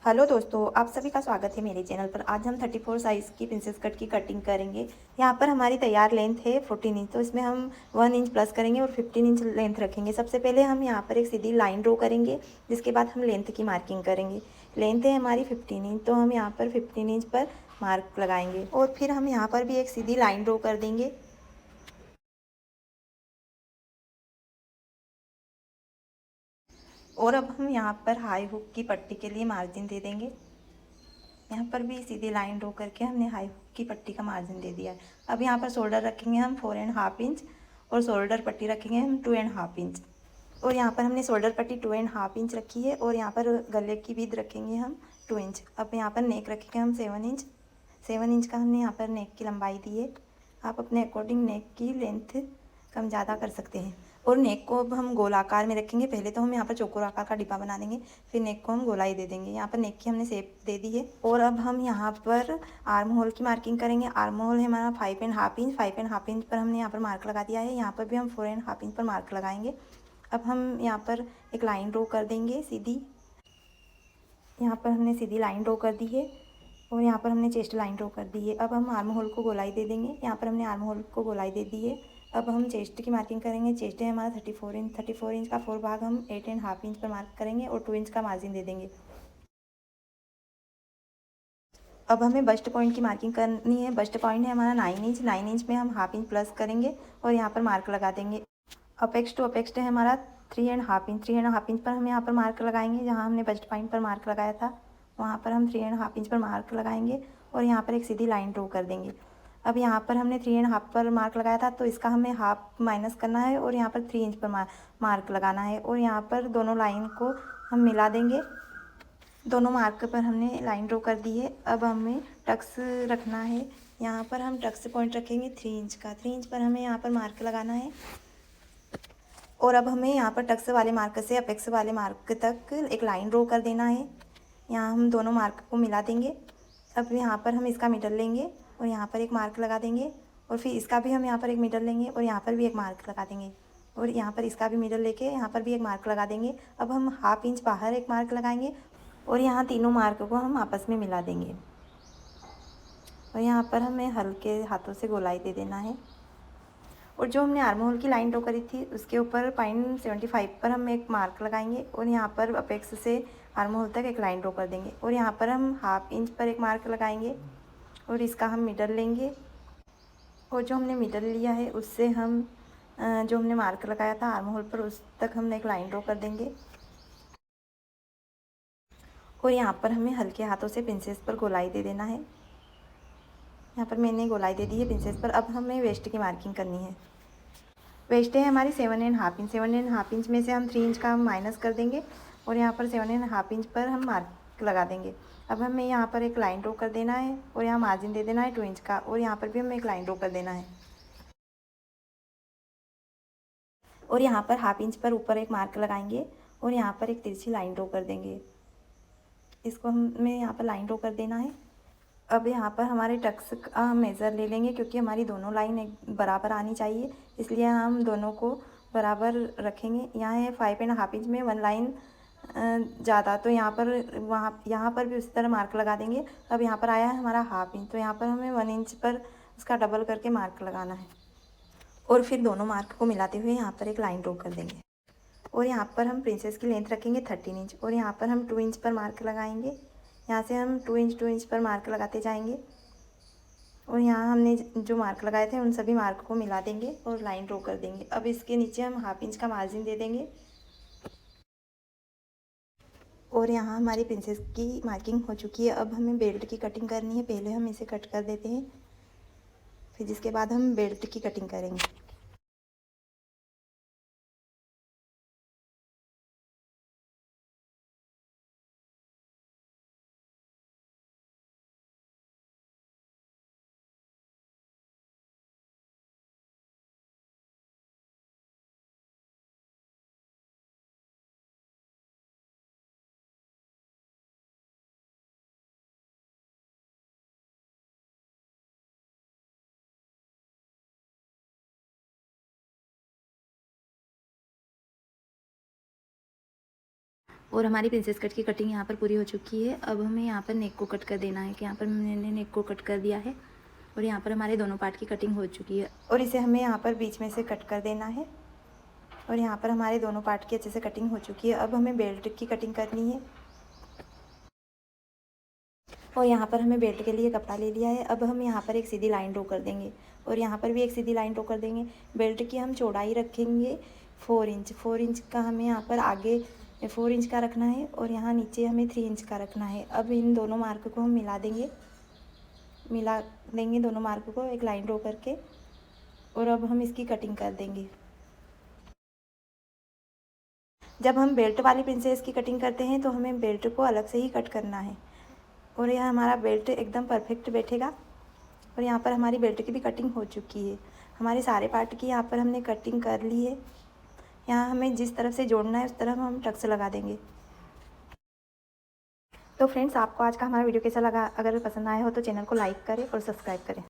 Hello दोस्तों, आप सभी का स्वागत है मेरे चैनल पर। आज हम 34 साइज़ की प्रिंसेस कट की कटिंग करेंगे। यहाँ पर हमारी तैयार लेंथ है 14 इंच, तो इसमें हम 1 इंच प्लस करेंगे और 15 इंच लेंथ रखेंगे। सबसे पहले हम यहाँ पर एक सीधी लाइन ड्रॉ करेंगे, जिसके बाद हम लेंथ की मार्किंग करेंगे। लेंथ है हमारी 15 इंच, तो हम यहाँ पर 15 इंच पर मार्क लगाएंगे और फिर हम यहाँ पर भी एक सीधी लाइन ड्रॉ कर देंगे। और अब हम यहाँ पर हाई हुक की पट्टी के लिए मार्जिन दे देंगे। यहाँ पर भी सीधी लाइन ड्रॉ करके हमने हाई हुक की पट्टी का मार्जिन दे दिया है। अब यहाँ पर शोल्डर रखेंगे हम 4.5 इंच और शोल्डर पट्टी रखेंगे हम 2.5 इंच। और यहाँ पर हमने शोल्डर पट्टी 2.5 इंच रखी है और यहाँ पर गले की विड्थ रखेंगे हम 2 इंच। अब यहाँ पर नेक रखेंगे हम 7 इंच। 7 इंच का हमने यहाँ पर नेक की लंबाई दी है। आप अपने अकॉर्डिंग नेक की लेंथ कम ज़्यादा कर सकते हैं। और नेक को अब हम गोल आकार में रखेंगे। पहले तो हम यहाँ पर चौकोर आकार का डिब्बा बना देंगे, फिर नेक को हम गोलाई दे देंगे। यहाँ पर नेक की हमने शेप दे दी है। और अब हम यहाँ पर आर्म होल की मार्किंग करेंगे। आर्म होल है हमारा 5.5 इंच। 5.5 इंच पर हमने यहाँ पर मार्क लगा दिया है। यहाँ पर भी हम 4.5 इंच पर मार्क लगाएंगे। अब हम यहाँ पर एक लाइन ड्रॉ कर देंगे सीधी। यहाँ पर हमने सीधी लाइन ड्रॉ कर दी है और यहाँ पर हमने चेस्ट लाइन ड्रॉ कर दी है। अब हम आर्म होल को गोलाई दे देंगे। यहाँ पर हमने आर्म होल को गोलाई दे दी है। अब हम चेस्ट की मार्किंग करेंगे। चेस्ट है हमारा 34 इंच। 34 इंच का 4 भाग हम 8.5 इंच पर मार्क करेंगे और 2 इंच का मार्जिन दे देंगे। अब हमें बस्ट पॉइंट की मार्किंग करनी है। बस्ट पॉइंट है हमारा 9 इंच। 9 इंच में हम हाफ इंच प्लस करेंगे और यहाँ पर मार्क लगा देंगे। अपेक्स टू अपेक्स है हमारा 3.5 इंच। 3.5 इंच पर हम यहाँ पर मार्क लगाएंगे। जहाँ हमने बस्ट पॉइंट पर मार्क लगाया था वहाँ पर हम 3.5 इंच पर मार्क लगाएंगे और यहाँ पर एक सीधी लाइन ड्रॉ कर देंगे। अब यहाँ पर हमने 3.5 पर मार्क लगाया था, तो इसका हमें हाफ माइनस करना है और यहाँ पर 3 इंच पर मार्क लगाना है और यहाँ पर दोनों लाइन को हम मिला देंगे। दोनों मार्क पर हमने लाइन ड्रॉ कर दी है। अब हमें टक्स रखना है। यहाँ पर हम टक्स पॉइंट रखेंगे 3 इंच का। 3 इंच पर हमें यहाँ पर मार्क लगाना है और अब हमें यहाँ पर टक्स वाले मार्क से अपेक्स वाले मार्क तक एक लाइन ड्रॉ कर देना है। यहाँ हम दोनों मार्क को मिला देंगे। अब यहाँ पर हम इसका मिडल लेंगे और यहाँ पर एक मार्क लगा देंगे और फिर इसका भी हम यहाँ पर एक मिडल लेंगे और यहाँ पर भी एक मार्क लगा देंगे और यहाँ पर इसका भी मिडल लेके यहाँ पर भी एक मार्क लगा देंगे। अब हम हाफ इंच बाहर एक मार्क लगाएंगे और यहाँ तीनों मार्क को हम आपस में मिला देंगे और यहाँ पर हमें हल्के हाथों से गोलाई दे देना है। और जो हमने आर्म होल की लाइन ड्रॉ करी थी उसके ऊपर 0.75 पर हम एक मार्क लगाएंगे और यहाँ पर अपेक्स से आर्म होल तक एक लाइन ड्रॉ कर देंगे और यहाँ पर हम हाफ इंच पर एक मार्क लगाएंगे और इसका हम मिडल लेंगे और जो हमने मिडल लिया है उससे हम जो हमने मार्क लगाया था आर्म होल पर उस तक हमने एक लाइन ड्रॉ कर देंगे और यहाँ पर हमें हल्के हाथों से प्रिंसेस पर गोलाई दे देना है। यहाँ पर मैंने गोलाई दे दी है प्रिंसेस पर। अब हमें वेस्ट की मार्किंग करनी है। वेस्ट है हमारी 7.5 इंच। 7.5 इंच में से हम 3 इंच का माइनस कर देंगे और यहाँ पर 7.5 इंच पर हम मार्क लगा देंगे। अब हमें यहाँ पर एक लाइन ड्रॉ कर देना है और यहाँ मार्जिन दे देना है 2 इंच का और यहाँ पर भी हमें एक लाइन ड्रॉ कर देना है और यहाँ पर हाफ इंच पर ऊपर एक मार्क लगाएंगे और यहाँ पर एक तिरछी लाइन ड्रॉ कर देंगे। इसको हमें यहाँ पर लाइन ड्रॉ कर देना है। अब यहाँ पर हमारे टक्स का हम मेज़र ले लेंगे क्योंकि हमारी दोनों लाइन एक बराबर आनी चाहिए, इसलिए हम दोनों को बराबर रखेंगे। यहाँ है 5.5 इंच में 1 लाइन ज़्यादा, तो यहाँ पर यहाँ पर भी उसी तरह मार्क लगा देंगे। अब यहाँ पर आया है हमारा हाफ इंच, तो यहाँ पर हमें 1 इंच पर उसका डबल करके मार्क लगाना है और फिर दोनों मार्क को मिलाते हुए यहाँ पर एक लाइन ड्रॉ कर देंगे और यहाँ पर हम प्रिंसेस की लेंथ रखेंगे 13 इंच और यहाँ पर हम 2 इंच पर मार्क लगाएंगे। यहाँ से हम 2 इंच पर मार्क लगाते जाएंगे और यहाँ हमने जो मार्क लगाए थे उन सभी मार्क को मिला देंगे और लाइन ड्रॉ कर देंगे। अब इसके नीचे हम हाफ इंच का मार्जिन दे देंगे और यहाँ हमारी प्रिंसेस की मार्किंग हो चुकी है। अब हमें बेल्ट की कटिंग करनी है। पहले हम इसे कट कर देते हैं, फिर जिसके बाद हम बेल्ट की कटिंग करेंगे। और हमारी प्रिंसेस कट की कटिंग यहाँ पर पूरी हो चुकी है। अब हमें यहाँ पर नेक को कट कर देना है कि यहाँ पर मैंने नेक को कट कर दिया है और यहाँ पर हमारे दोनों पार्ट की कटिंग हो चुकी है और इसे हमें यहाँ पर बीच में से कट कर देना है और यहाँ पर हमारे दोनों पार्ट की अच्छे से कटिंग हो चुकी है। अब हमें बेल्ट की कटिंग करनी है और यहाँ पर हमें बेल्ट के लिए कपड़ा ले लिया है। अब हम यहाँ पर एक सीधी लाइन ड्रॉ कर देंगे और यहाँ पर भी एक सीधी लाइन ड्रॉ कर देंगे। बेल्ट की हम चौड़ाई रखेंगे 4 इंच। 4 इंच का हमें यहाँ पर आगे 4 इंच का रखना है और यहाँ नीचे हमें 3 इंच का रखना है। अब इन दोनों मार्क को हम मिला देंगे दोनों मार्क को एक लाइन ड्रॉ करके और अब हम इसकी कटिंग कर देंगे। जब हम बेल्ट वाली प्रिंसेस की कटिंग करते हैं तो हमें बेल्ट को अलग से ही कट करना है और यह हमारा बेल्ट एकदम परफेक्ट बैठेगा। और यहाँ पर हमारी बेल्ट की भी कटिंग हो चुकी है। हमारे सारे पार्ट की यहाँ पर हमने कटिंग कर ली है। यहाँ हमें जिस तरफ से जोड़ना है उस तरफ हम टक्स लगा देंगे। तो फ्रेंड्स, आपको आज का हमारा वीडियो कैसा लगा? अगर पसंद आया हो तो चैनल को लाइक करें और सब्सक्राइब करें।